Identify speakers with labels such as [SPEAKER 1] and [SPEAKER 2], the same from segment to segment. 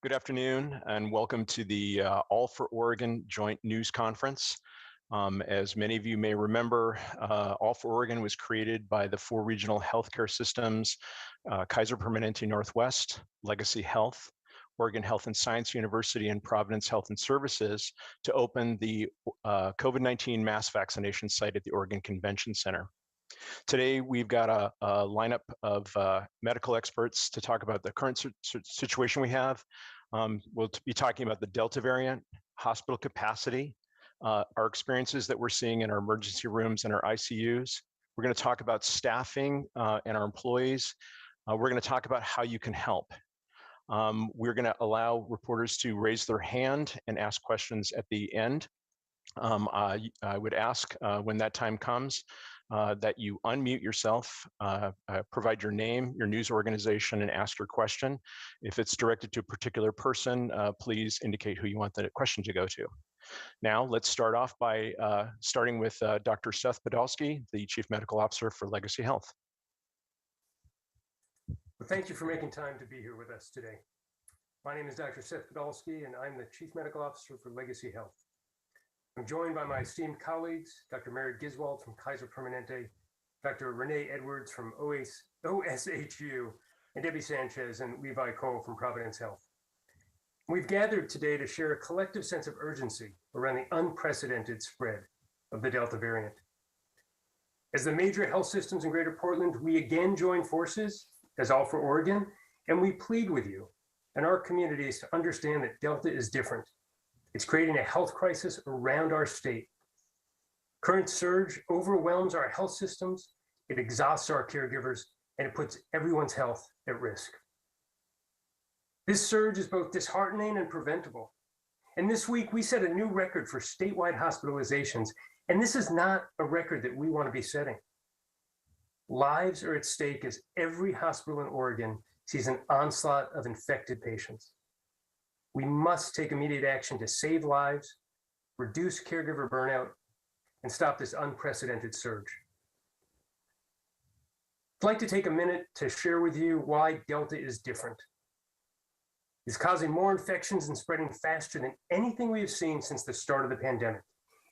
[SPEAKER 1] Good afternoon and welcome to the All4Oregon Joint News Conference. As many of you may remember, All4Oregon was created by the 4 regional healthcare systems, Kaiser Permanente Northwest, Legacy Health, Oregon Health and Science University, and Providence Health and Services to open the COVID-19 mass vaccination site at the Oregon Convention Center. Today, we've got a lineup of medical experts to talk about the current situation we have. We'll be talking about the Delta variant, hospital capacity, our experiences that we're seeing in our emergency rooms and our ICUs. We're going to talk about staffing and our employees. We're going to talk about how you can help. We're going to allow reporters to raise their hand and ask questions at the end. I would ask when that time comes that you unmute yourself, provide your name, your news organization, and ask your question. If it's directed to a particular person, please indicate who you want the question to go to. Now, let's start off by starting with Dr. Seth Podolsky, the Chief Medical Officer for Legacy Health.
[SPEAKER 2] Well, thank you for making time to be here with us today. My name is Dr. Seth Podolsky, and I'm the Chief Medical Officer for Legacy Health. I'm joined by my esteemed colleagues, Dr. Mary Giswald from Kaiser Permanente, Dr. Renee Edwards from OHSU, and Debbie Sanchez and Levi Cole from Providence Health. We've gathered today to share a collective sense of urgency around the unprecedented spread of the Delta variant. As the major health systems in Greater Portland, we again join forces as All4Oregon, and we plead with you and our communities to understand that Delta is different. It's creating a health crisis around our state. Current surge overwhelms our health systems, it exhausts our caregivers, and it puts everyone's health at risk. This surge is both disheartening and preventable. And this week, we set a new record for statewide hospitalizations, and this is not a record that we want to be setting. Lives are at stake as every hospital in Oregon sees an onslaught of infected patients. We must take immediate action to save lives, reduce caregiver burnout, and stop this unprecedented surge. I'd like to take a minute to share with you why Delta is different. It's causing more infections and spreading faster than anything we have seen since the start of the pandemic.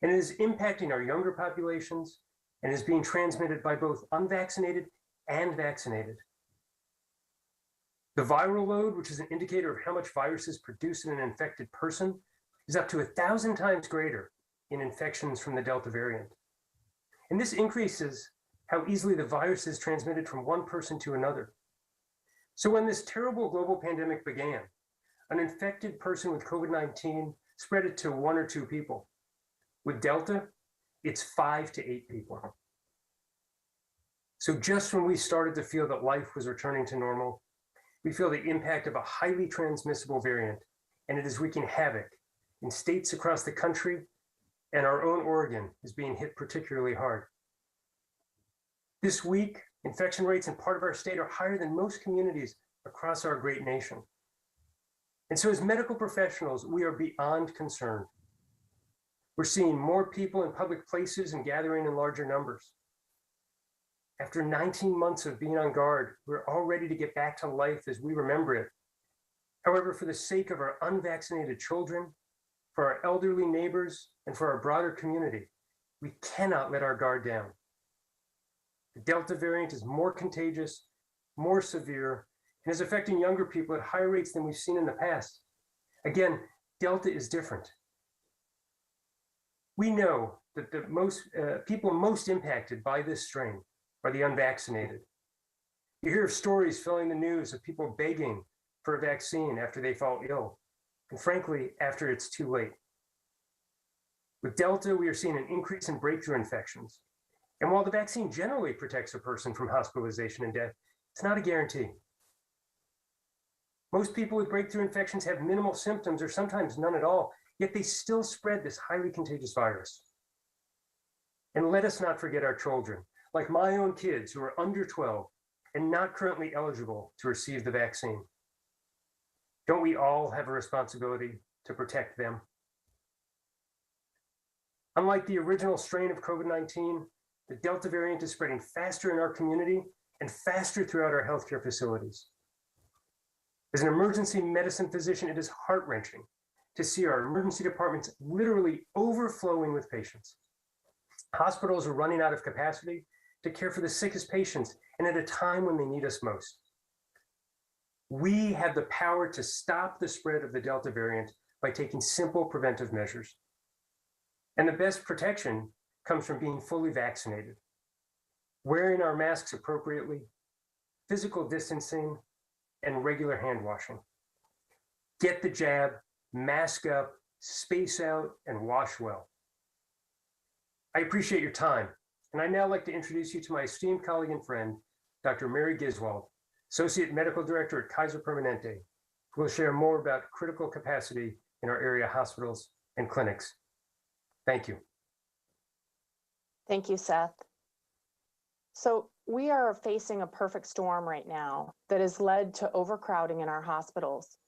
[SPEAKER 2] And it is impacting our younger populations and is being transmitted by both unvaccinated and vaccinated. The viral load, which is an indicator of how much virus is produced in an infected person, is up to 1,000 times greater in infections from the Delta variant. And this increases how easily the virus is transmitted from one person to another. So when this terrible global pandemic began, an infected person with COVID-19 spread it to 1 or 2 people. With Delta, it's 5 to 8 people. So just when we started to feel that life was returning to normal, we feel the impact of a highly transmissible variant, and it is wreaking havoc in states across the country, and our own Oregon is being hit particularly hard. This week, infection rates in part of our state are higher than most communities across our great nation. And so as medical professionals, we are beyond concerned. We're seeing more people in public places and gathering in larger numbers. After 19 months of being on guard, we're all ready to get back to life as we remember it. However, for the sake of our unvaccinated children, for our elderly neighbors, and for our broader community, we cannot let our guard down. The Delta variant is more contagious, more severe, and is affecting younger people at higher rates than we've seen in the past. Again, Delta is different. We know that the people most impacted by this strain are the unvaccinated. You hear of stories filling the news of people begging for a vaccine after they fall ill, and frankly, after it's too late. With Delta, we are seeing an increase in breakthrough infections. And while the vaccine generally protects a person from hospitalization and death, it's not a guarantee. Most people with breakthrough infections have minimal symptoms or sometimes none at all, yet they still spread this highly contagious virus. And let us not forget our children, like my own kids who are under 12 and not currently eligible to receive the vaccine. Don't we all have a responsibility to protect them? Unlike the original strain of COVID-19, the Delta variant is spreading faster in our community and faster throughout our healthcare facilities. As an emergency medicine physician, it is heart-wrenching to see our emergency departments literally overflowing with patients. Hospitals are running out of capacity to care for the sickest patients and at a time when they need us most. We have the power to stop the spread of the Delta variant by taking simple preventive measures. And the best protection comes from being fully vaccinated, wearing our masks appropriately, physical distancing, and regular hand washing. Get the jab, mask up, space out, and wash well. I appreciate your time, and I'd now like to introduce you to my esteemed colleague and friend, Dr. Mary Giswald, Associate Medical Director at Kaiser Permanente, who will share more about critical capacity in our area hospitals and clinics. Thank you.
[SPEAKER 3] Thank you, Seth. So we are facing a perfect storm right now that has led to overcrowding in our hospitals.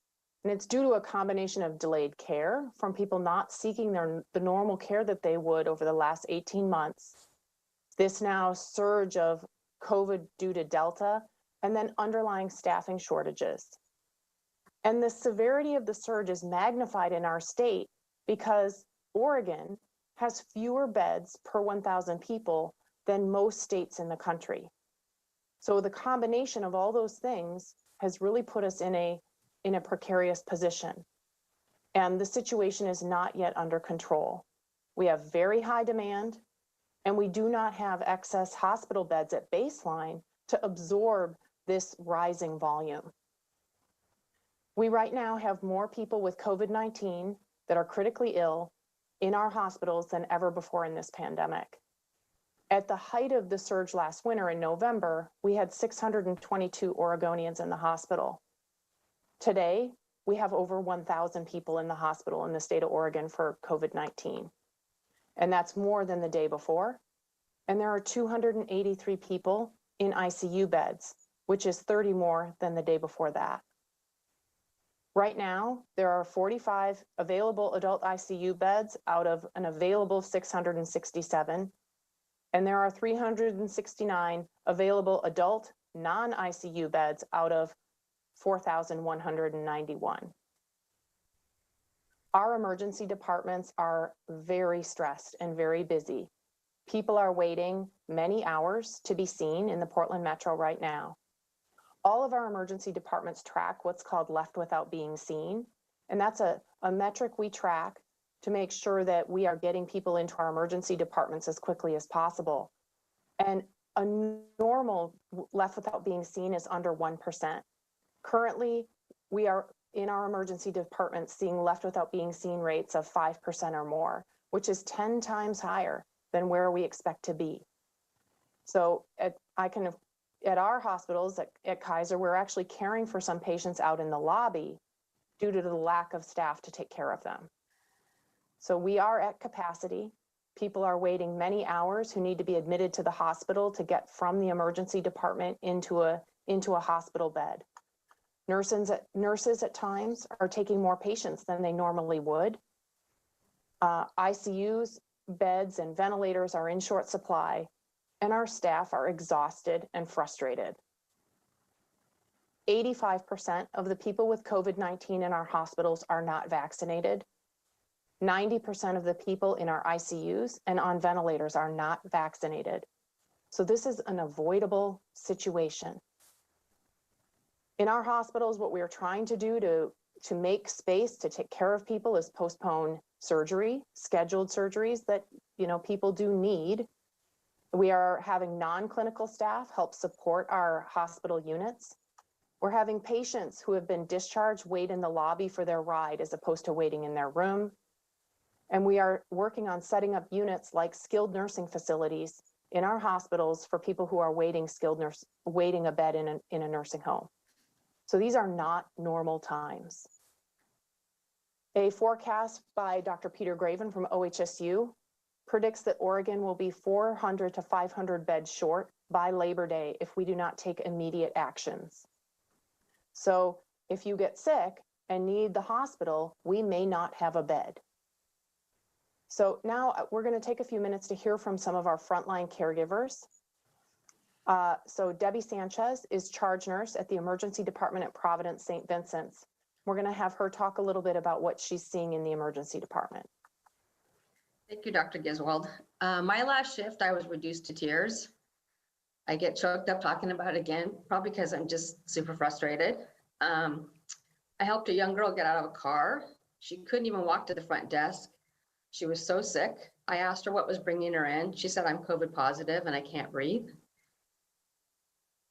[SPEAKER 3] And it's due to a combination of delayed care from people not seeking the normal care that they would over the last 18 months, this now surge of COVID due to Delta, and then underlying staffing shortages. And the severity of the surge is magnified in our state because Oregon has fewer beds per 1,000 people than most states in the country. So the combination of all those things has really put us in a precarious position. And the situation is not yet under control. We have very high demand, and we do not have excess hospital beds at baseline to absorb this rising volume. We right now have more people with COVID-19 that are critically ill in our hospitals than ever before in this pandemic. At the height of the surge last winter in November, we had 622 Oregonians in the hospital. Today, we have over 1,000 people in the hospital in the state of Oregon for COVID-19. And that's more than the day before. And there are 283 people in ICU beds, which is 30 more than the day before that. Right now, there are 45 available adult ICU beds out of an available 667, and there are 369 available adult non-ICU beds out of 4,191. Our emergency departments are very stressed and very busy. People are waiting many hours to be seen in the Portland Metro right now. All of our emergency departments track what's called left without being seen. And that's a metric we track to make sure that we are getting people into our emergency departments as quickly as possible. And a normal left without being seen is under 1%. Currently, we are in our emergency department seeing left without being seen rates of 5% or more, which is 10 times higher than where we expect to be. So at our hospitals at Kaiser, we're actually caring for some patients out in the lobby due to the lack of staff to take care of them. So we are at capacity. People are waiting many hours who need to be admitted to the hospital to get from the emergency department into a hospital bed. Nurses at times are taking more patients than they normally would. ICUs, beds, and ventilators are in short supply, and our staff are exhausted and frustrated. 85% of the people with COVID-19 in our hospitals are not vaccinated. 90% of the people in our ICUs and on ventilators are not vaccinated. So this is an avoidable situation. In our hospitals, what we are trying to do to make space to take care of people is postpone surgery, scheduled surgeries that people do need. We are having non-clinical staff help support our hospital units. We're having patients who have been discharged wait in the lobby for their ride as opposed to waiting in their room. And we are working on setting up units like skilled nursing facilities in our hospitals for people who are waiting a bed in a nursing home. So these are not normal times. A forecast by Dr. Peter Graven from OHSU predicts that Oregon will be 400 to 500 beds short by Labor Day if we do not take immediate actions. So if you get sick and need the hospital, we may not have a bed. So now we're going to take a few minutes to hear from some of our frontline caregivers. So Debbie Sanchez is charge nurse at the emergency department at Providence St. Vincent's. We're going to have her talk a little bit about what she's seeing in the emergency department.
[SPEAKER 4] Thank you, Dr. Giswold. My last shift, I was reduced to tears. I get choked up talking about it again, probably because I'm just super frustrated. I helped a young girl get out of a car. She couldn't even walk to the front desk. She was so sick. I asked her what was bringing her in. She said, I'm COVID positive and I can't breathe.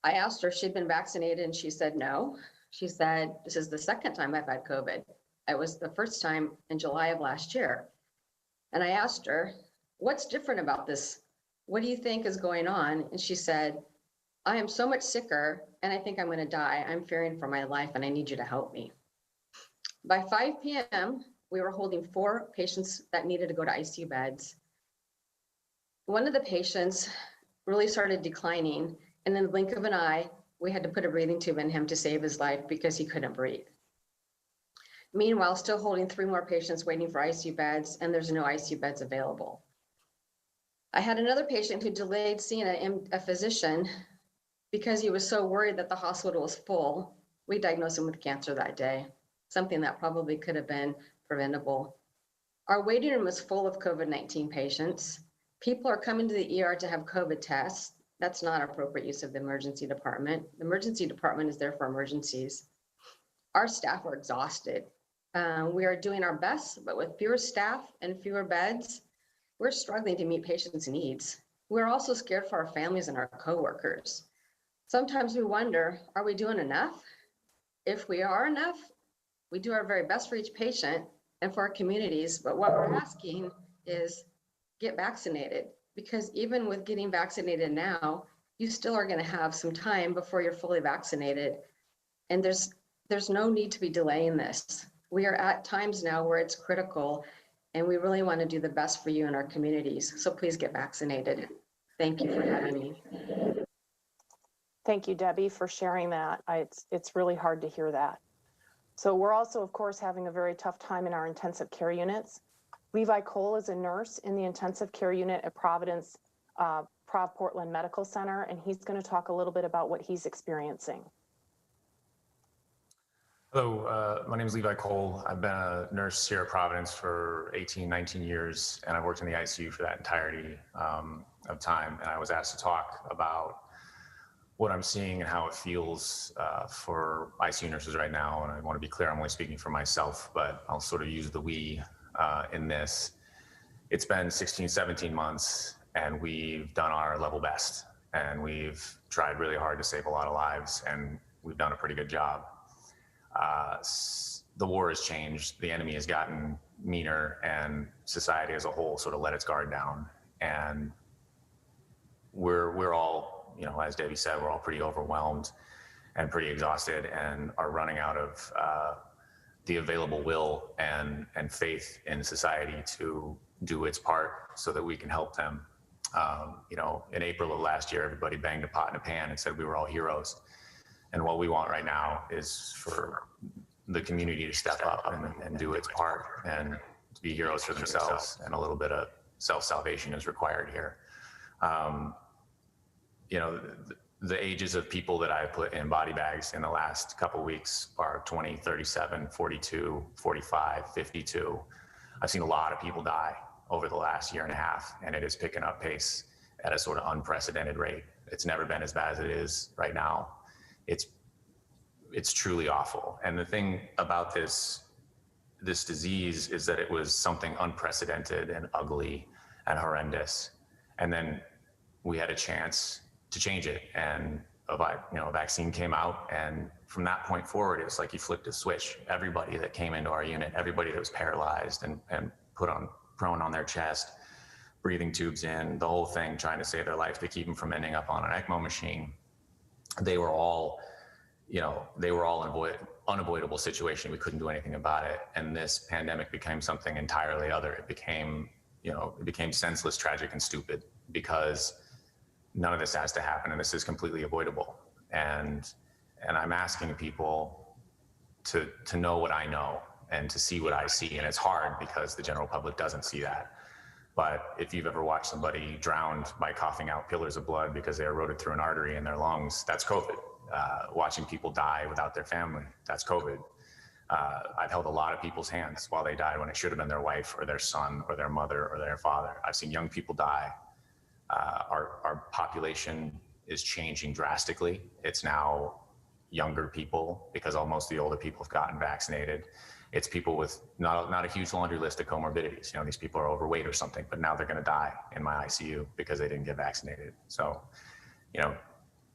[SPEAKER 4] I asked her if she'd been vaccinated and she said no. She said, this is the second time I've had COVID. It was the first time in July of last year. And I asked her, what's different about this? What do you think is going on? And she said, I am so much sicker and I think I'm going to die. I'm fearing for my life and I need you to help me. By 5 p.m., we were holding 4 patients that needed to go to ICU beds. One of the patients really started declining, and in the blink of an eye, we had to put a breathing tube in him to save his life because he couldn't breathe. Meanwhile, still holding 3 more patients waiting for ICU beds, and there's no ICU beds available. I had another patient who delayed seeing a physician because he was so worried that the hospital was full. We diagnosed him with cancer that day, something that probably could have been preventable. Our waiting room is full of COVID-19 patients. People are coming to the ER to have COVID tests. That's not appropriate use of the emergency department. The emergency department is there for emergencies. Our staff are exhausted. We are doing our best, but with fewer staff and fewer beds, we're struggling to meet patients' needs. We're also scared for our families and our coworkers. Sometimes we wonder, are we doing enough? If we are enough, we do our very best for each patient and for our communities, but what we're asking is get vaccinated, because even with getting vaccinated now, you still are going to have some time before you're fully vaccinated. And there's no need to be delaying this. We are at times now where it's critical, and we really want to do the best for you and our communities. So please get vaccinated. Thank you for having me.
[SPEAKER 3] Thank you, Debbie, for sharing that. It's really hard to hear that. So we're also, of course, having a very tough time in our intensive care units. Levi Cole is a nurse in the intensive care unit at Providence, Prov Portland Medical Center, and he's going to talk a little bit about what he's experiencing.
[SPEAKER 5] Hello, my name is Levi Cole. I've been a nurse here at Providence for 18, 19 years, and I've worked in the ICU for that entirety of time. And I was asked to talk about what I'm seeing and how it feels for ICU nurses right now. And I want to be clear, I'm only speaking for myself, but I'll sort of use the we in this. It's been 16, 17 months, and we've done our level best. And we've tried really hard to save a lot of lives, and we've done a pretty good job. the war has changed, the enemy has gotten meaner, and society as a whole sort of let its guard down. And we're all, you know, as Debbie said, we're all pretty overwhelmed and pretty exhausted and are running out of the available will and faith in society to do its part so that we can help them. You know, in April of last year, everybody banged a pot in a pan and said we were all heroes. And what we want right now is for the community to step up and do its part and to be heroes for themselves. And a little bit of self-salvation is required here. You know, the ages of people that I put in body bags in the last couple of weeks are 20, 37, 42, 45, 52. I've seen a lot of people die over the last year and a half, and it is picking up pace at a sort of unprecedented rate. It's never been as bad as it is right now. It's truly awful. And the thing about this disease is that it was something unprecedented and ugly and horrendous. And then we had a chance to change it, and a vaccine came out, and from that point forward, it was like you flipped a switch. Everybody that came into our unit, everybody that was paralyzed and prone on their chest, breathing tubes in, the whole thing, trying to save their life to keep them from ending up on an ECMO machine, they were all an unavoidable situation. We couldn't do anything about it, and this pandemic became something entirely other. It became senseless, tragic, and stupid, because none of this has to happen, and this is completely avoidable. And I'm asking people to know what I know and to see what I see. And it's hard because the general public doesn't see that. But if you've ever watched somebody drowned by coughing out pillars of blood because they eroded through an artery in their lungs, that's COVID. Watching people die without their family, that's COVID. I've held a lot of people's hands while they died when it should have been their wife or their son or their mother or their father. I've seen young people die. Our population is changing drastically. It's now younger people because most of the older people have gotten vaccinated. It's people with not a huge laundry list of comorbidities. You know, these people are overweight or something, but now they're going to die in my ICU because they didn't get vaccinated. So, you know,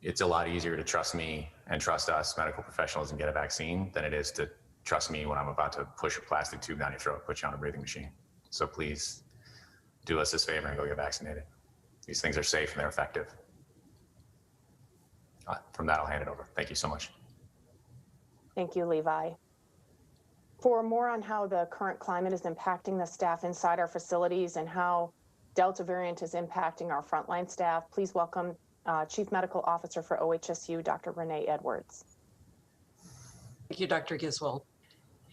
[SPEAKER 5] it's a lot easier to trust me and trust us medical professionals and get a vaccine than it is to trust me when I'm about to push a plastic tube down your throat, put you on a breathing machine. So please do us this favor and go get vaccinated. These things are safe and they're effective. From that, I'll hand it over. Thank you so much.
[SPEAKER 3] Thank you, Levi. For more on how the current climate is impacting the staff inside our facilities and how Delta variant is impacting our frontline staff, please welcome Chief Medical Officer for OHSU, Dr. Renee Edwards.
[SPEAKER 6] Thank you, Dr. Giswold.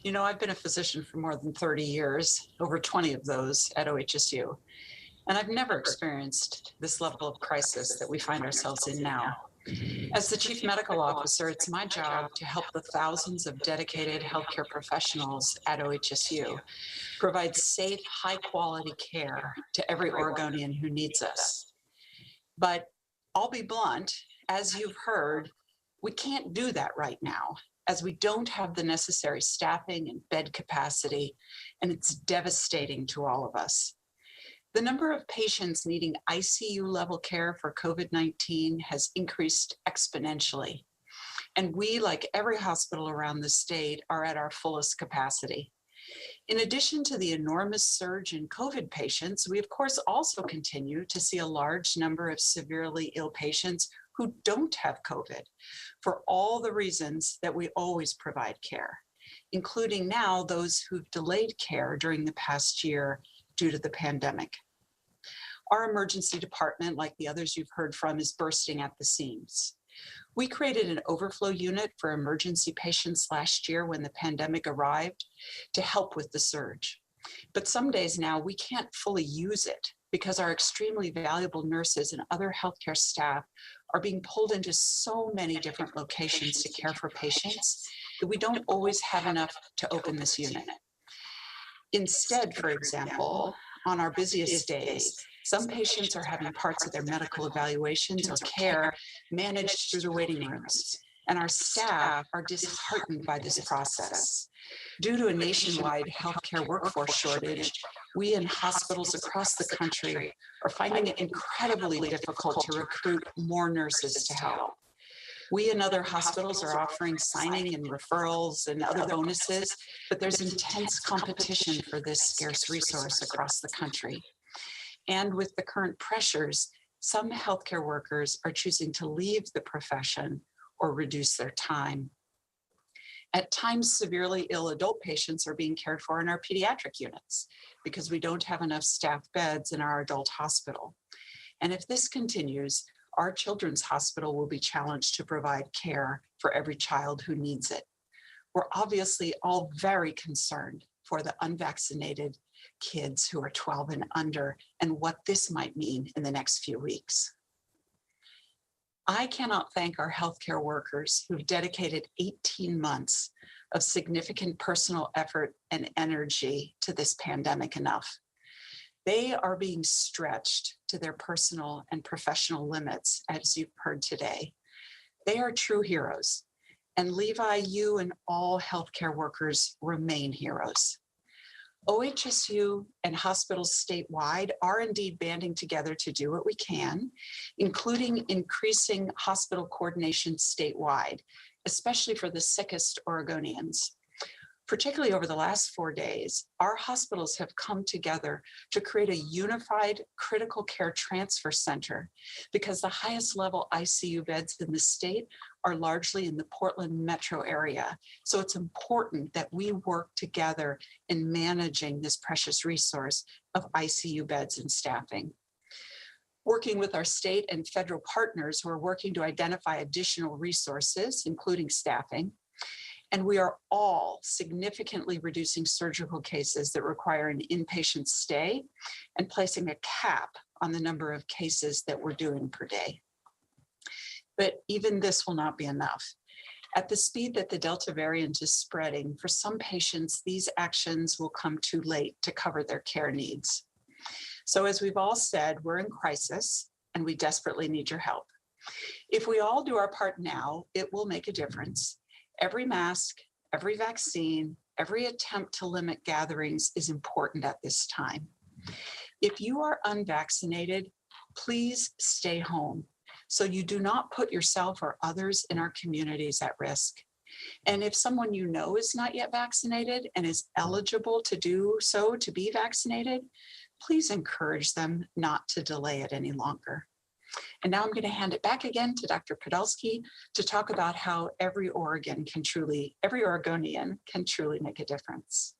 [SPEAKER 6] You know, I've been a physician for more than 30 years, over 20 of those at OHSU, and I've never experienced this level of crisis that we find ourselves in now. As the Chief Medical Officer, it's my job to help the thousands of dedicated healthcare professionals at OHSU provide safe, high-quality care to every Oregonian who needs us. But I'll be blunt, as you've heard, we can't do that right now, as we don't have the necessary staffing and bed capacity, and it's devastating to all of us. The number of patients needing ICU-level care for COVID-19 has increased exponentially, and we, like every hospital around the state, are at our fullest capacity. In addition to the enormous surge in COVID patients, we of course also continue to see a large number of severely ill patients who don't have COVID for all the reasons that we always provide care, including now those who've delayed care during the past year due to the pandemic. Our emergency department, like the others you've heard from, is bursting at the seams. We created an overflow unit for emergency patients last year when the pandemic arrived to help with the surge. But some days now we can't fully use it because our extremely valuable nurses and other healthcare staff are being pulled into so many different locations to care for patients that we don't always have enough to open this unit. Instead, for example, on our busiest days, some patients are having parts of their medical evaluations or care managed through the waiting rooms, and our staff are disheartened by this process. Due to a nationwide healthcare workforce shortage, we in hospitals across the country are finding it incredibly difficult to recruit more nurses to help. We and other hospitals are offering signing and referrals and other bonuses, but there's intense competition for this scarce resource across the country. And with the current pressures, some healthcare workers are choosing to leave the profession or reduce their time. At times, severely ill adult patients are being cared for in our pediatric units because we don't have enough staff beds in our adult hospital. And if this continues, our children's hospital will be challenged to provide care for every child who needs it. We're obviously all very concerned for the unvaccinated kids who are 12 and under and what this might mean in the next few weeks. I cannot thank our healthcare workers who've dedicated 18 months of significant personal effort and energy to this pandemic enough. They are being stretched to their personal and professional limits, as you've heard today. They are true heroes, and Levi, you and all healthcare workers remain heroes. OHSU and hospitals statewide are indeed banding together to do what we can, including increasing hospital coordination statewide, especially for the sickest Oregonians. Particularly over the last 4 days, our hospitals have come together to create a unified critical care transfer center because the highest level ICU beds in the state are largely in the Portland metro area. So it's important that we work together in managing this precious resource of ICU beds and staffing. Working with our state and federal partners who are working to identify additional resources, including staffing. And we are all significantly reducing surgical cases that require an inpatient stay and placing a cap on the number of cases that we're doing per day. But even this will not be enough. At the speed that the Delta variant is spreading, for some patients, these actions will come too late to cover their care needs. So as we've all said, we're in crisis and we desperately need your help. If we all do our part now, it will make a difference. Every mask, every vaccine, every attempt to limit gatherings is important at this time. If you are unvaccinated, please stay home so you do not put yourself or others in our communities at risk. And if someone you know is not yet vaccinated and is eligible to do so, to be vaccinated, please encourage them not to delay it any longer. And now I'm going to hand it back again to Dr. Podolsky to talk about how every Oregonian can truly make a difference.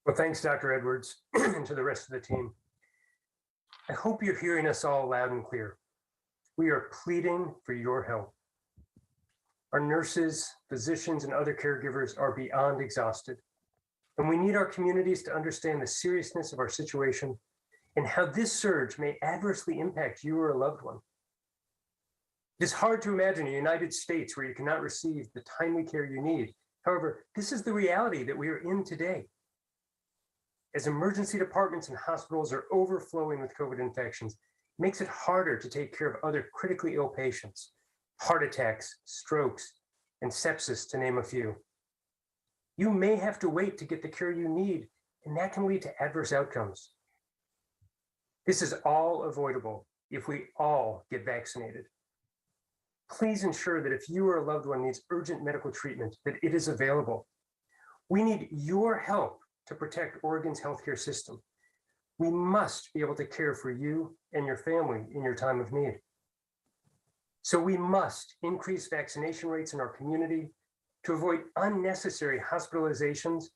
[SPEAKER 2] Well, thanks, Dr. Edwards, and to the rest of the team. I hope you're hearing us all loud and clear. We are pleading for your help. Our nurses, physicians, and other caregivers are beyond exhausted, and we need our communities to understand the seriousness of our situation and how this surge may adversely impact you or a loved one. It is hard to imagine a United States where you cannot receive the timely care you need. However, this is the reality that we are in today. As emergency departments and hospitals are overflowing with COVID infections, it makes it harder to take care of other critically ill patients, heart attacks, strokes, and sepsis, to name a few. You may have to wait to get the care you need, and that can lead to adverse outcomes. This is all avoidable if we all get vaccinated. Please ensure that if you or a loved one needs urgent medical treatment, that it is available. We need your help to protect Oregon's healthcare system. We must be able to care for you and your family in your time of need. So we must increase vaccination rates in our community to avoid unnecessary hospitalizations,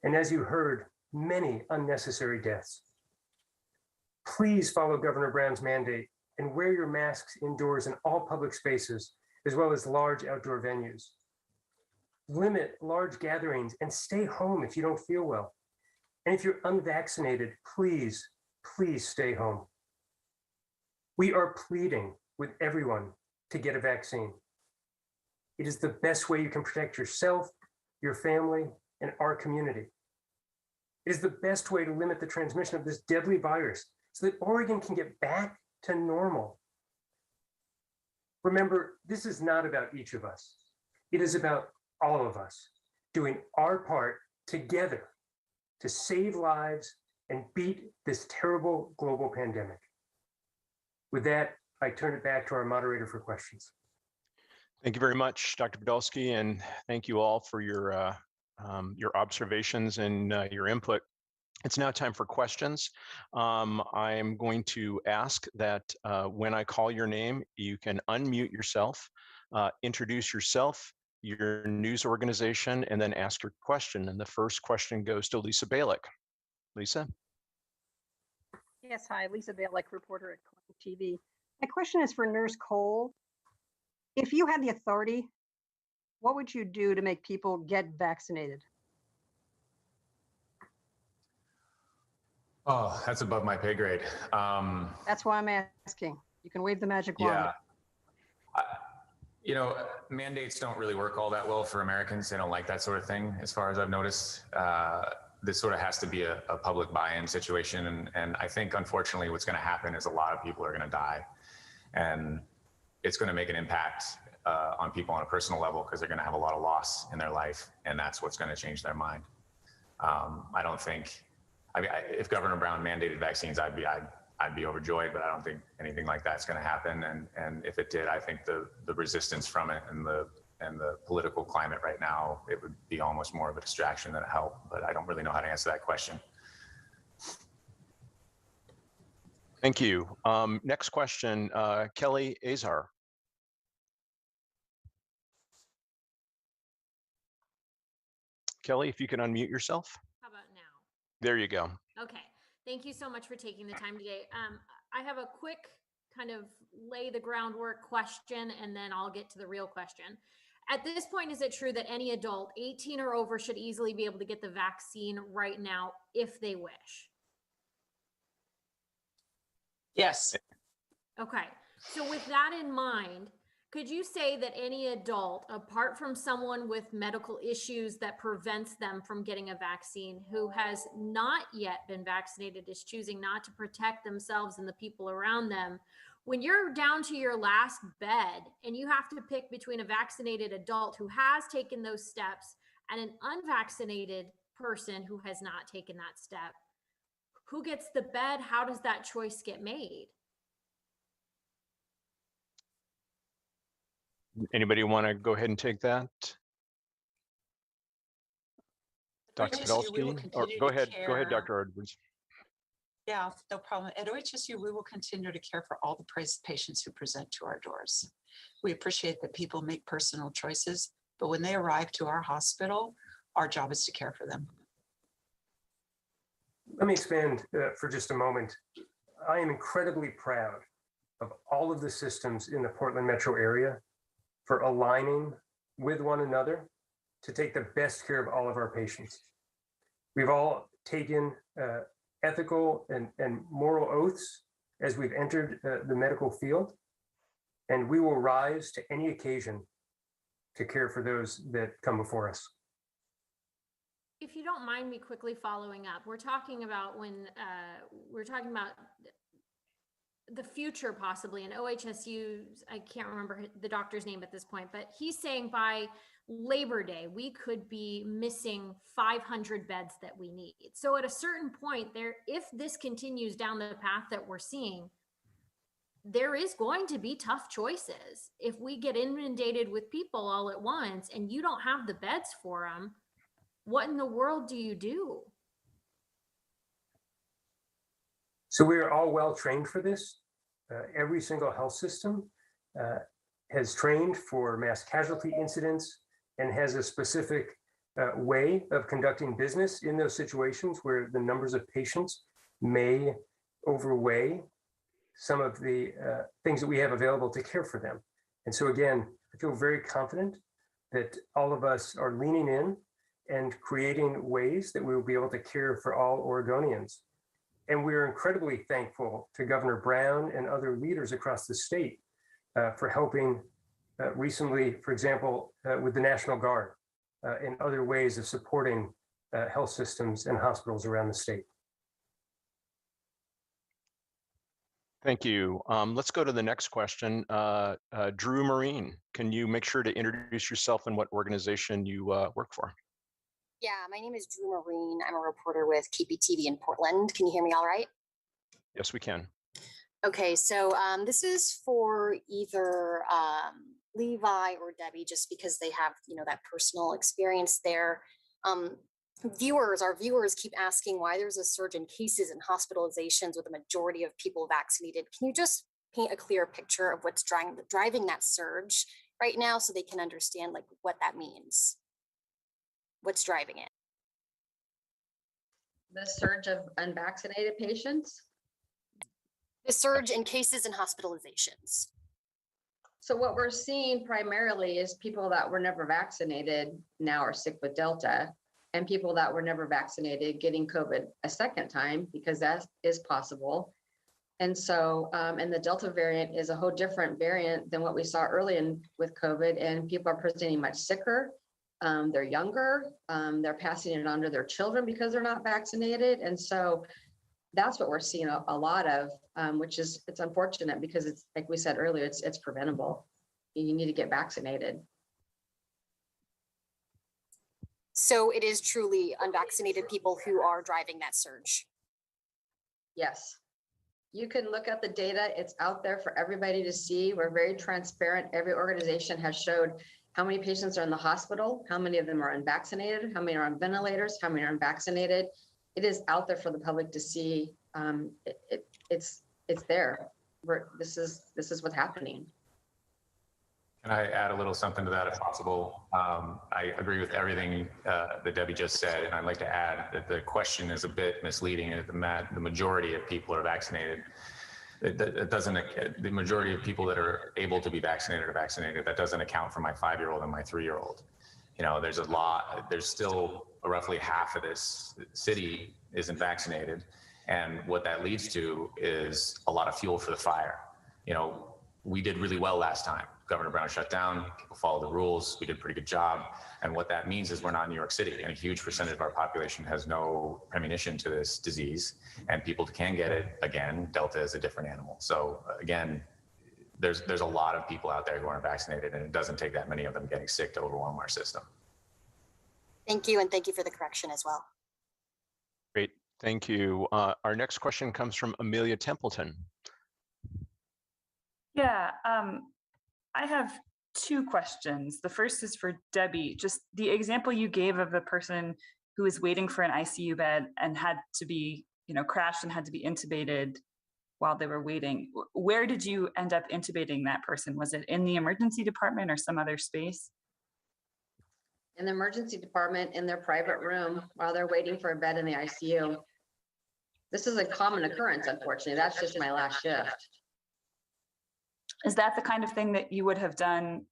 [SPEAKER 2] and as you heard, many unnecessary deaths. Please follow Governor Brown's mandate and wear your masks indoors in all public spaces, as well as large outdoor venues. Limit large gatherings and stay home if you don't feel well. And if you're unvaccinated, please stay home. We are pleading with everyone to get a vaccine. It is the best way you can protect yourself, your family, and our community. It is the best way to limit the transmission of this deadly virus so that Oregon can get back to normal. Remember, this is not about each of us. It is about all of us doing our part together to save lives and beat this terrible global pandemic. With that, I turn it back to our moderator for questions.
[SPEAKER 1] Thank you very much, Dr. Podolsky, and thank you all for your observations and your input. It's now time for questions. I am going to ask that when I call your name, you can unmute yourself, introduce yourself, your news organization, and then ask your question. And the first question goes to Lisa Balick. Lisa?
[SPEAKER 7] Yes, hi, Lisa Balick, reporter at Clinic TV. My question is for Nurse Cole. If you had the authority, what would you do to make people get vaccinated?
[SPEAKER 5] Oh, that's above my pay grade.
[SPEAKER 7] That's why I'm asking. You can wave the magic wand.
[SPEAKER 5] Yeah. Mandates don't really work all that well for Americans. They don't like that sort of thing, as far as I've noticed. This sort of has to be a public buy-in situation. And I think, unfortunately, what's going to happen is a lot of people are going to die. And it's going to make an impact on people on a personal level because they're going to have a lot of loss in their life. And that's what's going to change their mind. I don't think, if Governor Brown mandated vaccines, I'd be overjoyed, but I don't think anything like that's going to happen. And if it did, I think the resistance from it and the political climate right now, it would be almost more of a distraction than a help. But I don't really know how to answer that question.
[SPEAKER 1] Thank you. Next question, Kelly Azar. Kelly, if you can unmute yourself.
[SPEAKER 8] How about now?
[SPEAKER 1] There you go.
[SPEAKER 8] Okay. Thank you so much for taking the time today. I have a quick kind of lay the groundwork question, and then I'll get to the real question. At this point, is it true that any adult 18 or over should easily be able to get the vaccine right now if they wish?
[SPEAKER 6] Yes.
[SPEAKER 8] Okay. So with that in mind, could you say that any adult, apart from someone with medical issues that prevents them from getting a vaccine, who has not yet been vaccinated, is choosing not to protect themselves and the people around them, when you're down to your last bed and you have to pick between a vaccinated adult who has taken those steps and an unvaccinated person who has not taken that step, who gets the bed? How does that choice get made?
[SPEAKER 1] Anybody want to go ahead and take that? Dr. Podolsky? Or go ahead, Dr. Edwards.
[SPEAKER 6] Yeah, no problem. At OHSU, we will continue to care for all the patients who present to our doors. We appreciate that people make personal choices, but when they arrive to our hospital, our job is to care for them.
[SPEAKER 2] Let me expand for just a moment. I am incredibly proud of all of the systems in the Portland metro area for aligning with one another to take the best care of all of our patients. We've all taken ethical and moral oaths as we've entered the medical field, and we will rise to any occasion to care for those that come before us.
[SPEAKER 8] If you don't mind me quickly following up, we're talking about the future possibly, and OHSU, I can't remember the doctor's name at this point, but he's saying by Labor Day, we could be missing 500 beds that we need. So at a certain point there, if this continues down the path that we're seeing, there is going to be tough choices. If we get inundated with people all at once and you don't have the beds for them, what in the world do you do?
[SPEAKER 2] So we are all well trained for this. Every single health system has trained for mass casualty incidents and has a specific way of conducting business in those situations where the numbers of patients may overweigh some of the things that we have available to care for them. And so again, I feel very confident that all of us are leaning in and creating ways that we will be able to care for all Oregonians. And we are incredibly thankful to Governor Brown and other leaders across the state for helping recently, for example, with the National Guard and other ways of supporting health systems and hospitals around the state.
[SPEAKER 1] Thank you. Let's go to the next question. Drew Marine, can you make sure to introduce yourself and what organization you work for?
[SPEAKER 9] Yeah, my name is Drew Marine. I'm a reporter with KPTV in Portland. Can you hear me all right?
[SPEAKER 1] Yes, we can.
[SPEAKER 9] Okay, so this is for either Levi or Debbie, just because they have, that personal experience there. Our viewers keep asking why there's a surge in cases and hospitalizations with a majority of people vaccinated. Can you just paint a clear picture of what's driving that surge right now so they can understand like what that means? What's driving it?
[SPEAKER 4] The surge of unvaccinated patients.
[SPEAKER 9] The surge in cases and hospitalizations.
[SPEAKER 4] So what we're seeing primarily is people that were never vaccinated now are sick with Delta, and people that were never vaccinated getting COVID a second time, because that is possible. And so, and the Delta variant is a whole different variant than what we saw early with COVID, and people are presenting much sicker. They're younger, they're passing it on to their children because they're not vaccinated. And so that's what we're seeing a lot of, which is, it's unfortunate because it's, like we said earlier, it's preventable. You need to get vaccinated.
[SPEAKER 9] So it is truly unvaccinated people who are driving that surge.
[SPEAKER 4] Yes. You can look at the data. It's out there for everybody to see. We're very transparent. Every organization has showed how many patients are in the hospital, how many of them are unvaccinated, how many are on ventilators, how many are unvaccinated. It is out there for the public to see. It's there. This is what's happening.
[SPEAKER 5] Can I add a little something to that if possible? I agree with everything that Debbie just said, and I'd like to add that the question is a bit misleading. The majority of people are vaccinated. It doesn't, the majority of people that are able to be vaccinated are vaccinated. That doesn't account for my 5-year-old and my 3-year-old. There's still roughly half of this city isn't vaccinated. And what that leads to is a lot of fuel for the fire. We did really well last time. Governor Brown shut down, people followed the rules. We did a pretty good job. And what that means is we're not in New York City, and a huge percentage of our population has no premonition to this disease, and people can get it. Again, Delta is a different animal. So again, there's a lot of people out there who aren't vaccinated, and it doesn't take that many of them getting sick to overwhelm our system.
[SPEAKER 9] Thank you, and thank you for the correction as well.
[SPEAKER 1] Great, thank you. Our next question comes from Amelia Templeton.
[SPEAKER 10] Yeah, I have 2 questions. The first is for Debbie. Just the example you gave of the person who was waiting for an ICU bed and had to be, crashed and had to be intubated while they were waiting. Where did you end up intubating that person? Was it in the emergency department or some other space?
[SPEAKER 4] In the emergency department, in their private room, while they're waiting for a bed in the ICU. This is a common occurrence, unfortunately. That's just my last shift.
[SPEAKER 10] Is that the kind of thing that you would have done?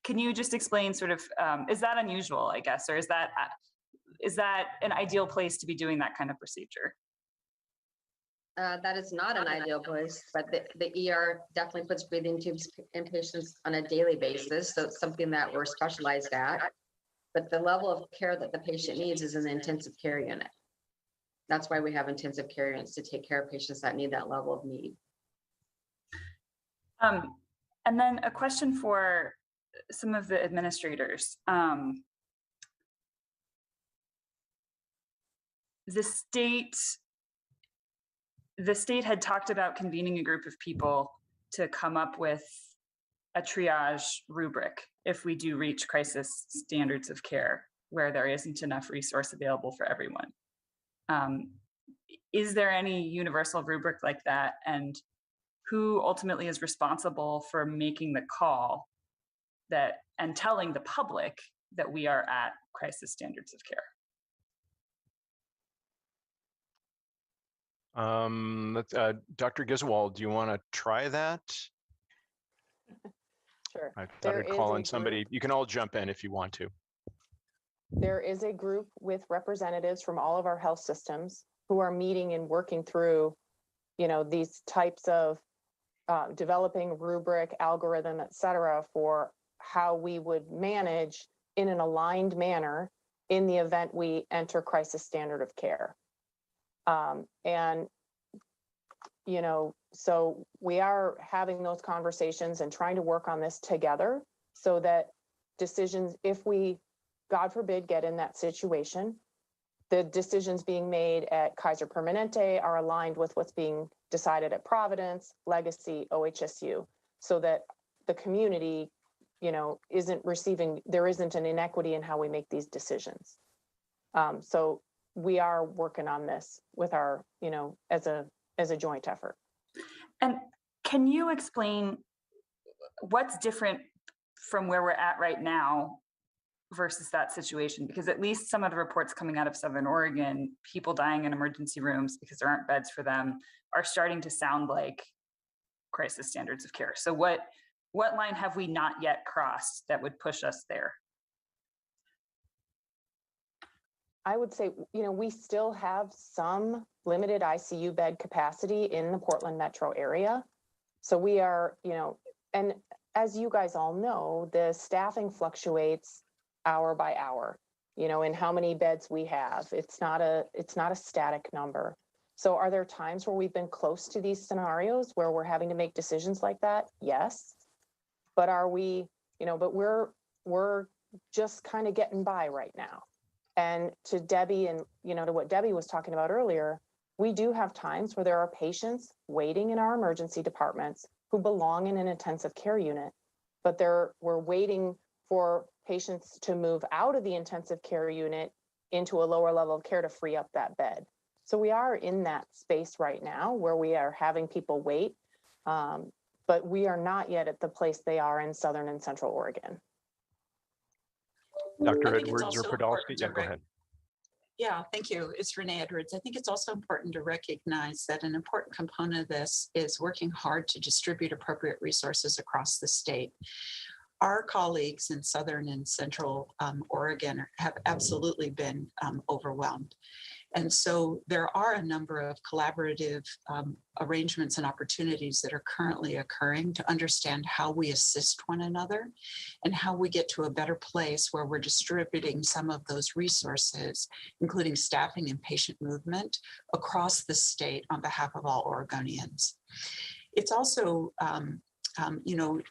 [SPEAKER 10] Can you just explain sort of, is that unusual, I guess, or is that an ideal place to be doing that kind of procedure?
[SPEAKER 4] That is not an ideal place, but the ER definitely puts breathing tubes in patients on a daily basis. So it's something that we're specialized at, but the level of care that the patient needs is in the intensive care unit. That's why we have intensive care units, to take care of patients that need that level of need.
[SPEAKER 10] And then a question for some of the administrators. The state had talked about convening a group of people to come up with a triage rubric if we do reach crisis standards of care where there isn't enough resource available for everyone. Is there any universal rubric like that? And who ultimately is responsible for making the call and telling the public that we are at crisis standards of care?
[SPEAKER 1] Dr. Giswold, do you want to try that?
[SPEAKER 3] Sure.
[SPEAKER 1] I thought I'd call on somebody. You can all jump in if you want to.
[SPEAKER 3] There is a group with representatives from all of our health systems who are meeting and working through, these types of developing rubric, algorithm, et cetera, for how we would manage in an aligned manner in the event we enter crisis standard of care. So we are having those conversations and trying to work on this together so that decisions, if we, God forbid, get in that situation, the decisions being made at Kaiser Permanente are aligned with what's being decided at Providence, Legacy, OHSU. so that the community, isn't receiving, there isn't an inequity in how we make these decisions. So we are working on this with our, as a joint effort.
[SPEAKER 10] And can you explain what's different from where we're at right now versus that situation? Because at least some of the reports coming out of Southern Oregon, people dying in emergency rooms because there aren't beds for them, are starting to sound like crisis standards of care. So what line have we not yet crossed that would push us there?
[SPEAKER 3] I would say, we still have some limited ICU bed capacity in the Portland metro area. So we are, and as you guys all know, the staffing fluctuates hour by hour, in how many beds we have. It's not a static number. So are there times where we've been close to these scenarios where we're having to make decisions like that? Yes. But are we, but we're just kind of getting by right now. And to Debbie and, to what Debbie was talking about earlier, we do have times where there are patients waiting in our emergency departments who belong in an intensive care unit, but we're waiting for patients to move out of the intensive care unit into a lower level of care to free up that bed. So we are in that space right now where we are having people wait, but we are not yet at the place they are in Southern and Central Oregon.
[SPEAKER 1] Dr. Edwards or Podolsky? Yeah, go ahead.
[SPEAKER 6] Yeah, thank you. It's Renee Edwards. I think it's also important to recognize that an important component of this is working hard to distribute appropriate resources across the state. Our colleagues in Southern and Central Oregon have absolutely been overwhelmed. And so there are a number of collaborative arrangements and opportunities that are currently occurring to understand how we assist one another and how we get to a better place where we're distributing some of those resources, including staffing and patient movement across the state on behalf of all Oregonians. It's also,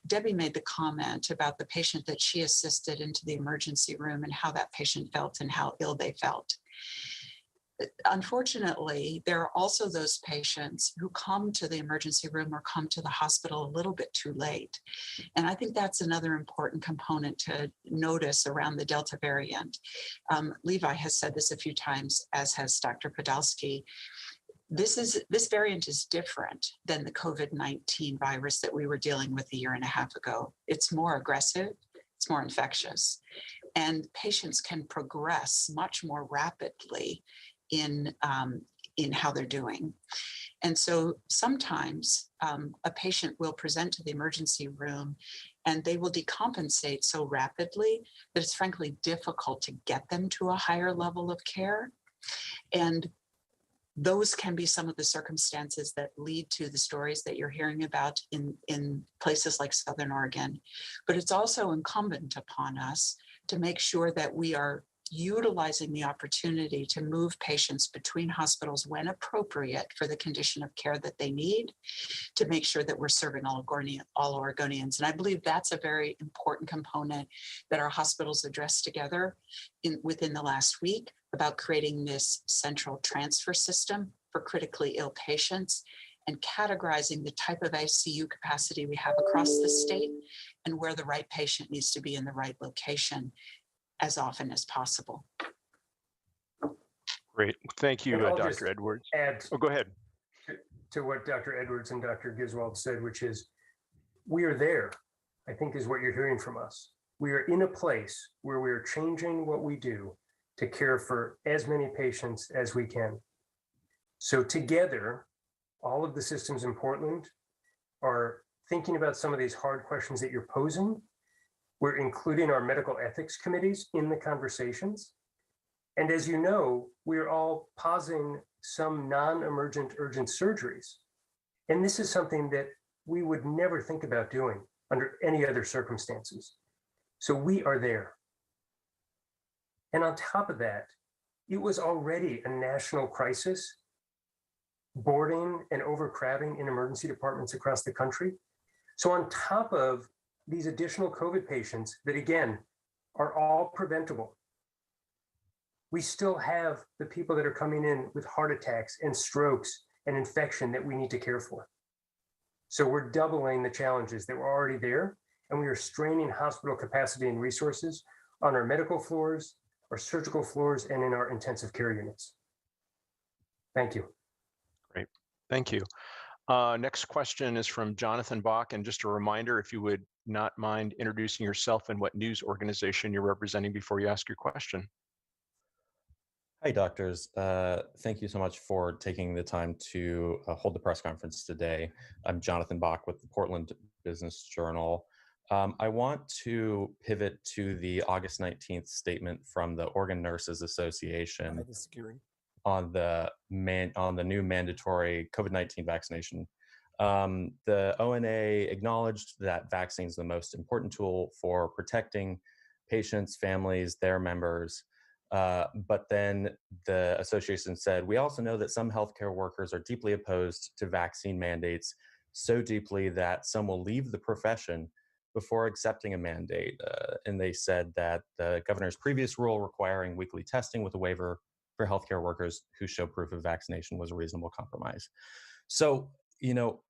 [SPEAKER 6] Debbie made the comment about the patient that she assisted into the emergency room and how that patient felt and how ill they felt. Unfortunately, there are also those patients who come to the emergency room or come to the hospital a little bit too late. And I think that's another important component to notice around the Delta variant. Levi has said this a few times, as has Dr. Podolsky. This variant is different than the COVID-19 virus that we were dealing with a year and a half ago. It's more aggressive, it's more infectious, and patients can progress much more rapidly in how they're doing. And so sometimes a patient will present to the emergency room and they will decompensate so rapidly that it's frankly difficult to get them to a higher level of care. And those can be some of the circumstances that lead to the stories that you're hearing about in places like Southern Oregon. But it's also incumbent upon us to make sure that we are utilizing the opportunity to move patients between hospitals when appropriate for the condition of care that they need, to make sure that we're serving all Oregonians. And I believe that's a very important component that our hospitals addressed together within the last week about creating this central transfer system for critically ill patients and categorizing the type of ICU capacity we have across the state and where the right patient needs to be in the right location as often as possible.
[SPEAKER 1] Great. Thank you, Dr. Edwards. Go ahead.
[SPEAKER 2] To what Dr. Edwards and Dr. Giswald said, which is, we are there, I think is what you're hearing from us. We are in a place where we are changing what we do to care for as many patients as we can. So together, all of the systems in Portland are thinking about some of these hard questions that you're posing. We're including our medical ethics committees in the conversations. And as you know, we're all pausing some non-emergent urgent surgeries. And this is something that we would never think about doing under any other circumstances. So we are there. And on top of that, it was already a national crisis, boarding and overcrowding in emergency departments across the country. So on top of these additional COVID patients that, again, are all preventable, we still have the people that are coming in with heart attacks and strokes and infection that we need to care for. So we're doubling the challenges that were already there, and we are straining hospital capacity and resources on our medical floors, our surgical floors, and in our intensive care units. Thank you.
[SPEAKER 1] Great, thank you. Next question is from Jonathan Bach, and just a reminder, if you would not mind introducing yourself and what news organization you're representing before you ask your question.
[SPEAKER 11] Hi, doctors. Thank you so much for taking the time to hold the press conference today. I'm Jonathan Bach with the Portland Business Journal. I want to pivot to the August 19th statement from the Oregon Nurses Association on the new mandatory COVID-19 vaccination. The ONA acknowledged that vaccine is the most important tool for protecting patients, families, their members. But then the association said, we also know that some healthcare workers are deeply opposed to vaccine mandates, so deeply that some will leave the profession before accepting a mandate. And they said that the governor's previous rule requiring weekly testing with a waiver for healthcare workers who show proof of vaccination was a reasonable compromise. So, you know,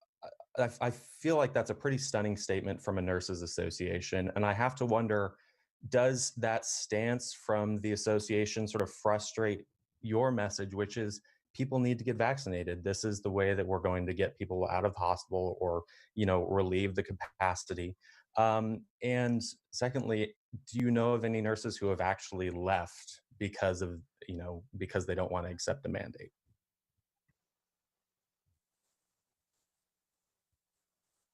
[SPEAKER 11] I feel like that's a pretty stunning statement from a nurses association. And I have to wonder, does that stance from the association sort of frustrate your message, which is people need to get vaccinated? This is the way that we're going to get people out of hospital or, you know, relieve the capacity. And secondly, do you know of any nurses who have actually left because of, you know, because they don't want to accept the mandate?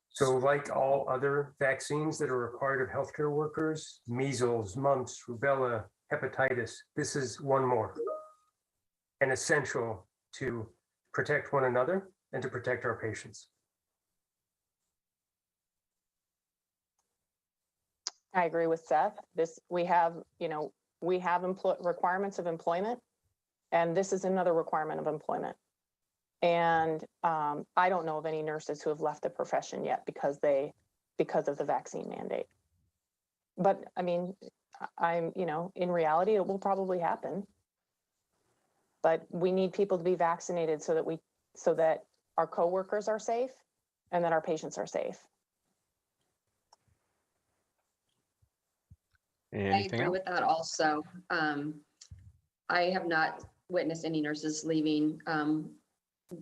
[SPEAKER 2] So like all other vaccines that are required of healthcare workers, measles, mumps, rubella, hepatitis, this is one more and essential to protect one another and to protect our patients.
[SPEAKER 3] I agree with Seth. We have requirements of employment, and this is another requirement of employment. And I don't know of any nurses who have left the profession yet because of the vaccine mandate. But I mean, in reality, it will probably happen. But we need people to be vaccinated so that our coworkers are safe and that our patients are safe.
[SPEAKER 1] Anything
[SPEAKER 4] I agree
[SPEAKER 1] else?
[SPEAKER 4] with that also. I have not witnessed any nurses leaving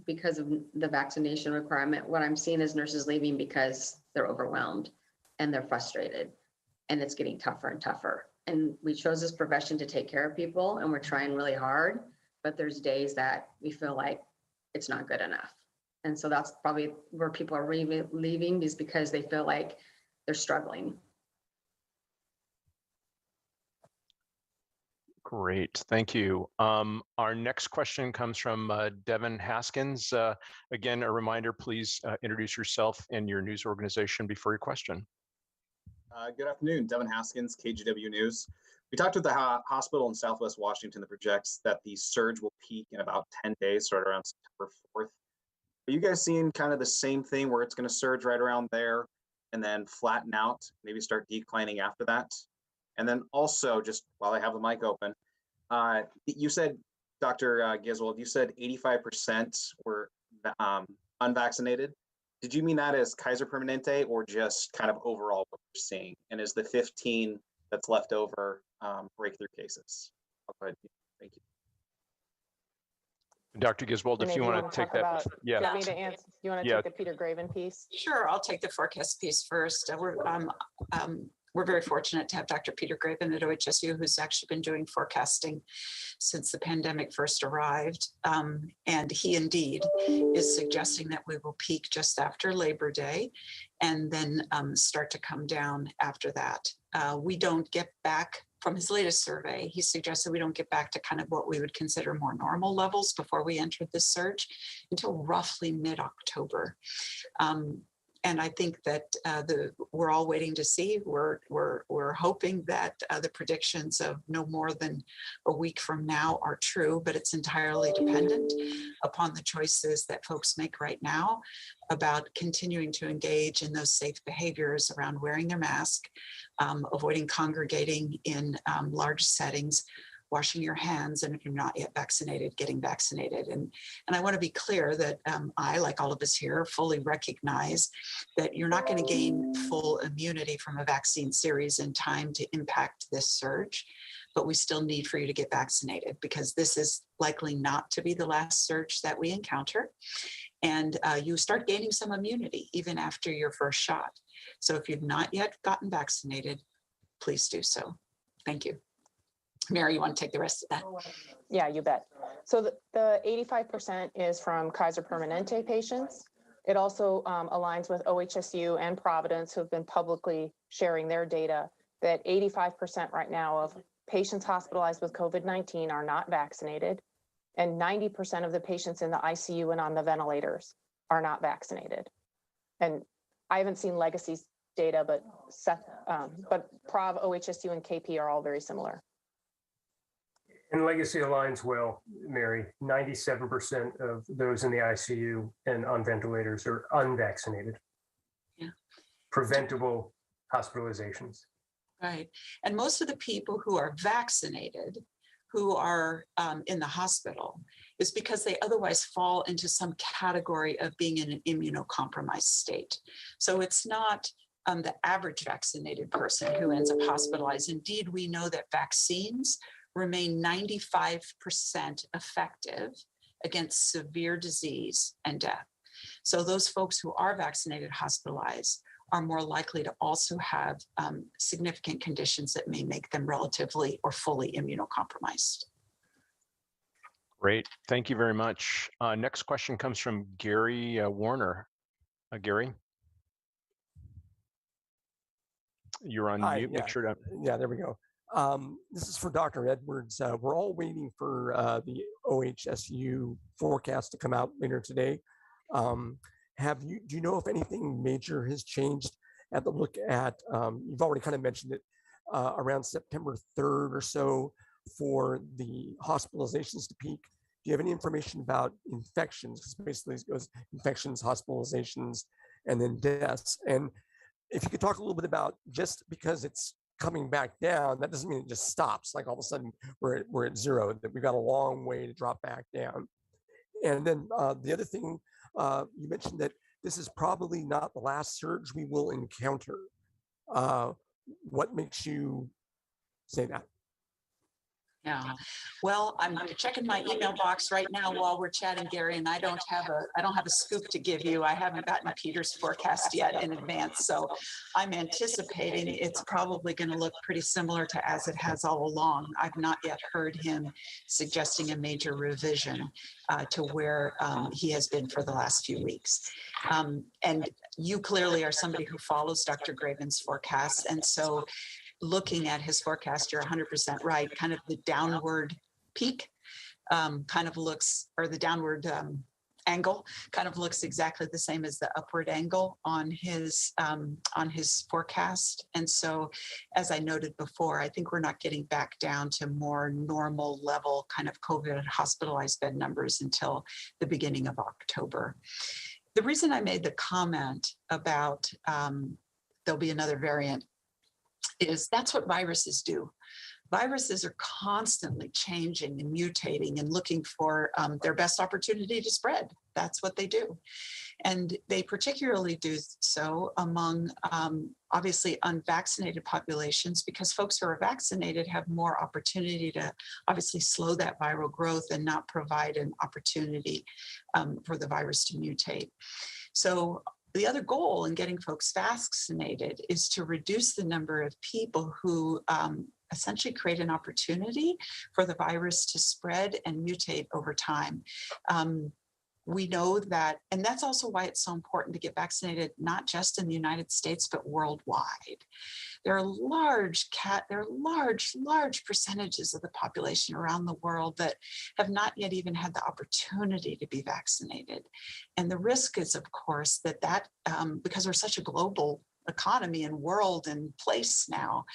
[SPEAKER 4] because of the vaccination requirement. What I'm seeing is nurses leaving because they're overwhelmed and they're frustrated, and it's getting tougher and tougher. And we chose this profession to take care of people, and we're trying really hard, but there's days that we feel like it's not good enough. And so that's probably where people are leaving, is because they feel like they're struggling.
[SPEAKER 1] Great, thank you. Our next question comes from Devin Haskins. Again, a reminder, please introduce yourself and your news organization before your question.
[SPEAKER 12] Good afternoon, Devin Haskins, KGW News. We talked with the hospital in Southwest Washington that projects that the surge will peak in about 10 days, sort of around September 4th. Are you guys seeing kind of the same thing where it's going to surge right around there and then flatten out, maybe start declining after that? And then also, just while I have the mic open, you said, Dr. Giswold, you said 85% were unvaccinated. Did you mean that as Kaiser Permanente or just kind of overall what you're seeing? And is the 15 that's left over breakthrough cases? I'll go ahead. Thank you.
[SPEAKER 1] Dr. Giswold, if you want to take that.
[SPEAKER 3] Yeah. Do you want me to answer? You want to take the Peter Graven piece?
[SPEAKER 6] Sure, I'll take the forecast piece first. We're very fortunate to have Dr. Peter Graven at OHSU, who's actually been doing forecasting since the pandemic first arrived. And he indeed is suggesting that we will peak just after Labor Day and then start to come down after that. We don't get back, from his latest survey, he suggested we don't get back to kind of what we would consider more normal levels before we entered this surge until roughly mid-October. And I think that we're all waiting to see. We're hoping that the predictions of no more than a week from now are true, but it's entirely dependent upon the choices that folks make right now about continuing to engage in those safe behaviors around wearing their mask, avoiding congregating in large settings, washing your hands, and if you're not yet vaccinated, getting vaccinated. And I want to be clear that I, like all of us here, fully recognize that you're not going to gain full immunity from a vaccine series in time to impact this surge, but we still need for you to get vaccinated because this is likely not to be the last surge that we encounter. And you start gaining some immunity even after your first shot. So if you've not yet gotten vaccinated, please do so. Thank you. Mary, you want to take the rest of that?
[SPEAKER 3] Yeah, you bet. So the 85% is from Kaiser Permanente patients. It also aligns with OHSU and Providence, who have been publicly sharing their data, that 85% right now of patients hospitalized with COVID-19 are not vaccinated, and 90% of the patients in the ICU and on the ventilators are not vaccinated. And I haven't seen Legacy's data, but Prov, OHSU, and KP are all very similar.
[SPEAKER 2] And Legacy aligns well, Mary. 97% of those in the ICU and on ventilators are unvaccinated.
[SPEAKER 6] Yeah.
[SPEAKER 2] Preventable hospitalizations.
[SPEAKER 6] Right. And most of the people who are vaccinated, who are in the hospital, is because they otherwise fall into some category of being in an immunocompromised state. So it's not the average vaccinated person who ends up hospitalized. Indeed, we know that vaccines remain 95% effective against severe disease and death. So those folks who are vaccinated, hospitalized, are more likely to also have significant conditions that may make them relatively or fully immunocompromised.
[SPEAKER 1] Great, thank you very much. Next question comes from Gary Warner. Gary? You're on mute,
[SPEAKER 13] Yeah.
[SPEAKER 1] make sure to.
[SPEAKER 13] Yeah, there we go. This is for Dr. Edwards. We're all waiting for the OHSU forecast to come out later today. Do you know if anything major has changed at the look at, you've already kind of mentioned it, around September 3rd or so for the hospitalizations to peak? Do you have any information about infections? Because basically it goes infections, hospitalizations, and then deaths. And if you could talk a little bit about, just because it's coming back down, that doesn't mean it just stops. Like all of a sudden we're at zero, that we've got a long way to drop back down. And then the other thing, you mentioned that this is probably not the last surge we will encounter. What makes you say that?
[SPEAKER 6] Yeah, well, I'm checking my email box right now while we're chatting, Gary, and I don't have a scoop to give you. I haven't gotten Peter's forecast yet in advance, so I'm anticipating it's probably going to look pretty similar to as it has all along. I've not yet heard him suggesting a major revision to where he has been for the last few weeks. And you clearly are somebody who follows Dr. Graven's forecasts, and so looking at his forecast, you're 100% right. Kind of the downward peak kind of looks, or the downward angle kind of looks exactly the same as the upward angle on his forecast. And so, as I noted before, I think we're not getting back down to more normal level kind of COVID hospitalized bed numbers until the beginning of October. The reason I made the comment about there'll be another variant is that's what viruses do. Viruses are constantly changing and mutating and looking for their best opportunity to spread. That's what they do. And they particularly do so among obviously unvaccinated populations, because folks who are vaccinated have more opportunity to obviously slow that viral growth and not provide an opportunity for the virus to mutate. So the other goal in getting folks vaccinated is to reduce the number of people who essentially create an opportunity for the virus to spread and mutate over time. We know that, and that's also why it's so important to get vaccinated, not just in the United States, but worldwide. There are large percentages of the population around the world that have not yet even had the opportunity to be vaccinated. And the risk is, of course, that because we're such a global economy and world and place now,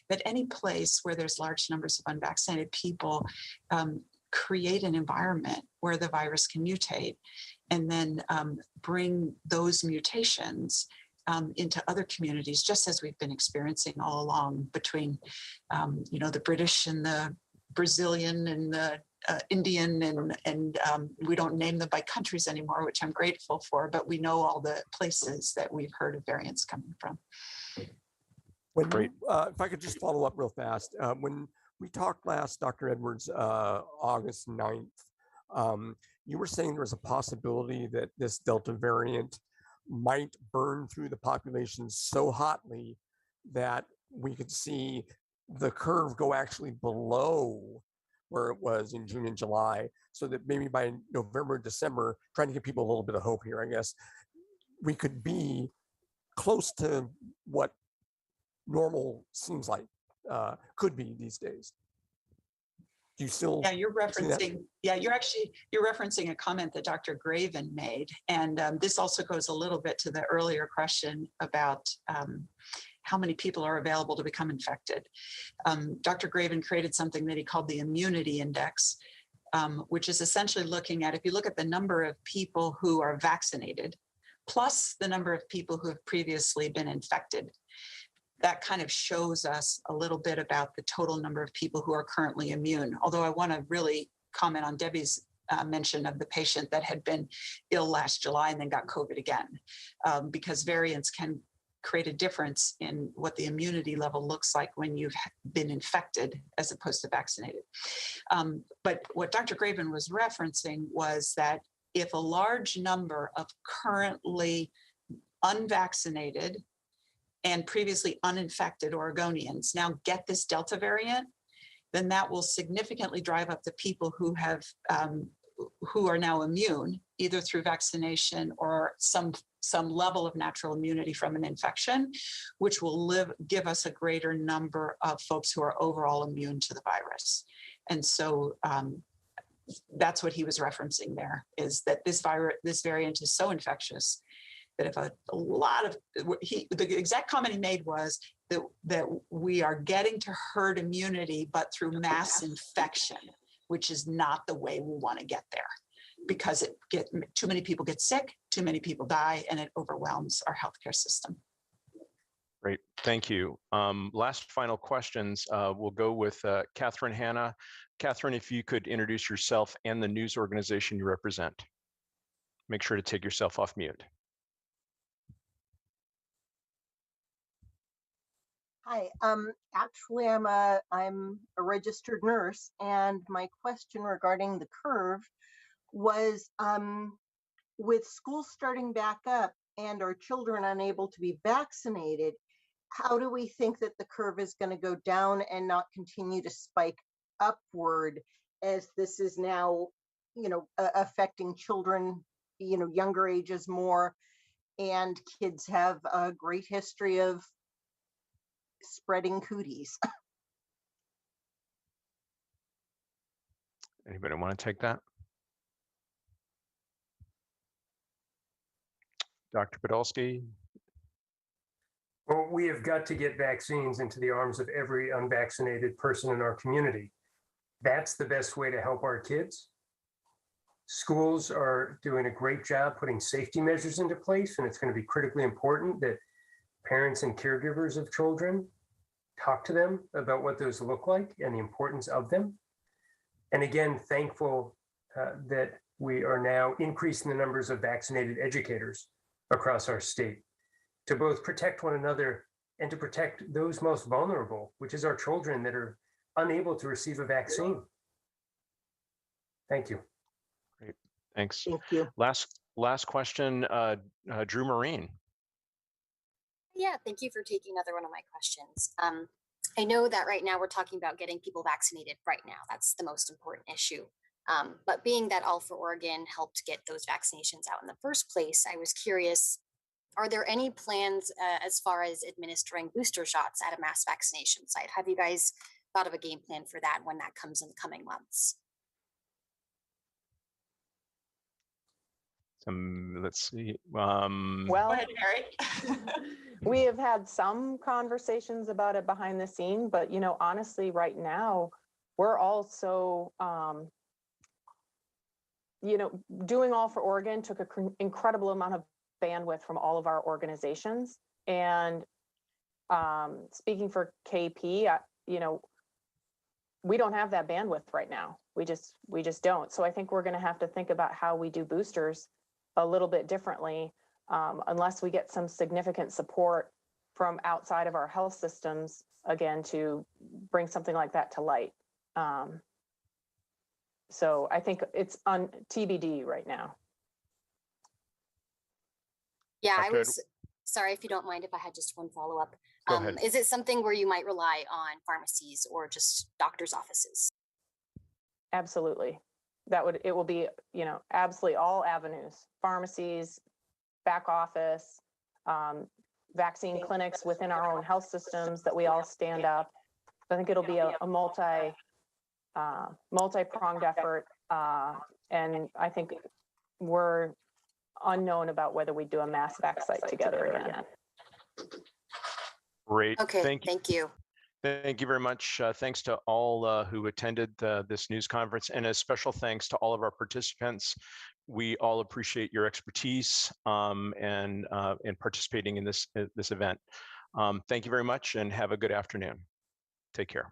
[SPEAKER 6] that any place where there's large numbers of unvaccinated people create an environment where the virus can mutate and then bring those mutations into other communities, just as we've been experiencing all along between, the British and the Brazilian and the Indian, and we don't name them by countries anymore, which I'm grateful for, but we know all the places that we've heard of variants coming from.
[SPEAKER 1] Great.
[SPEAKER 13] If I could just follow up real fast. When we talked last, Dr. Edwards, August 9th, you were saying there was a possibility that this Delta variant might burn through the population so hotly that we could see the curve go actually below where it was in June and July, so that maybe by November, December, trying to give people a little bit of hope here, I guess, we could be close to what normal seems like could be these days. Do you still?
[SPEAKER 6] Yeah, you're referencing. Yeah, you're referencing a comment that Dr. Graven made, and this also goes a little bit to the earlier question about how many people are available to become infected. Dr. Graven created something that he called the immunity index, which is essentially looking at, if you look at the number of people who are vaccinated, plus the number of people who have previously been infected, that kind of shows us a little bit about the total number of people who are currently immune. Although I want to really comment on Debbie's mention of the patient that had been ill last July and then got COVID again, because variants can create a difference in what the immunity level looks like when you've been infected as opposed to vaccinated. But what Dr. Graven was referencing was that if a large number of currently unvaccinated and previously uninfected Oregonians now get this Delta variant, then that will significantly drive up the people who have who are now immune, either through vaccination or some level of natural immunity from an infection, which will give us a greater number of folks who are overall immune to the virus. And so that's what he was referencing there, is that this variant is so infectious that if a lot of, the exact comment he made was that we are getting to herd immunity, but through mass infection, which is not the way we want to get there, because too many people get sick, too many people die, and it overwhelms our healthcare system.
[SPEAKER 1] Great, thank you. Last final questions. We'll go with Catherine Hanna. Catherine, if you could introduce yourself and the news organization you represent. Make sure to take yourself off mute.
[SPEAKER 14] Hi, actually I'm a registered nurse, and my question regarding the curve was, with schools starting back up and our children unable to be vaccinated, how do we think that the curve is going to go down and not continue to spike upward, as this is now, affecting children, younger ages more, and kids have a great history of spreading cooties.
[SPEAKER 1] Anybody want to take that? Dr. Podolsky?
[SPEAKER 2] Well, we have got to get vaccines into the arms of every unvaccinated person in our community. That's the best way to help our kids. Schools are doing a great job putting safety measures into place, and it's going to be critically important that parents and caregivers of children talk to them about what those look like and the importance of them. And again, thankful that we are now increasing the numbers of vaccinated educators across our state to both protect one another and to protect those most vulnerable, which is our children that are unable to receive a vaccine. Thank you.
[SPEAKER 1] Great, thanks.
[SPEAKER 14] Thank you.
[SPEAKER 1] Last question, Drew Marine.
[SPEAKER 9] Yeah, thank you for taking another one of my questions. I know that right now we're talking about getting people vaccinated right now. That's the most important issue. But being that All4Oregon helped get those vaccinations out in the first place, I was curious, are there any plans as far as administering booster shots at a mass vaccination site? Have you guys thought of a game plan for that when that comes in the coming months?
[SPEAKER 1] Let's see.
[SPEAKER 3] Well,
[SPEAKER 6] Go ahead, Mary.
[SPEAKER 3] we have had some conversations about it behind the scene, but honestly, right now, we're also, doing All4Oregon took an incredible amount of bandwidth from all of our organizations. And speaking for KP, we don't have that bandwidth right now. We just don't. So I think we're going to have to think about how we do boosters a little bit differently, unless we get some significant support from outside of our health systems, again, to bring something like that to light. So I think it's on TBD right now.
[SPEAKER 9] Yeah, I was, sorry if you don't mind if I had just one follow-up.
[SPEAKER 1] Go ahead.
[SPEAKER 9] Is it something where you might rely on pharmacies or just doctors' offices?
[SPEAKER 3] Absolutely. It will be, absolutely all avenues, pharmacies, back office, vaccine clinics within our own health systems that we all stand up. I think it'll be a multi-pronged effort. And I think we're unknown about whether we do a mass vac site together again.
[SPEAKER 1] Great.
[SPEAKER 9] Okay,
[SPEAKER 1] Thank you.
[SPEAKER 9] thank you.
[SPEAKER 1] Thank you very much. Thanks to all who attended this news conference, and a special thanks to all of our participants. We all appreciate your expertise and participating in this event. Thank you very much, and have a good afternoon. Take care.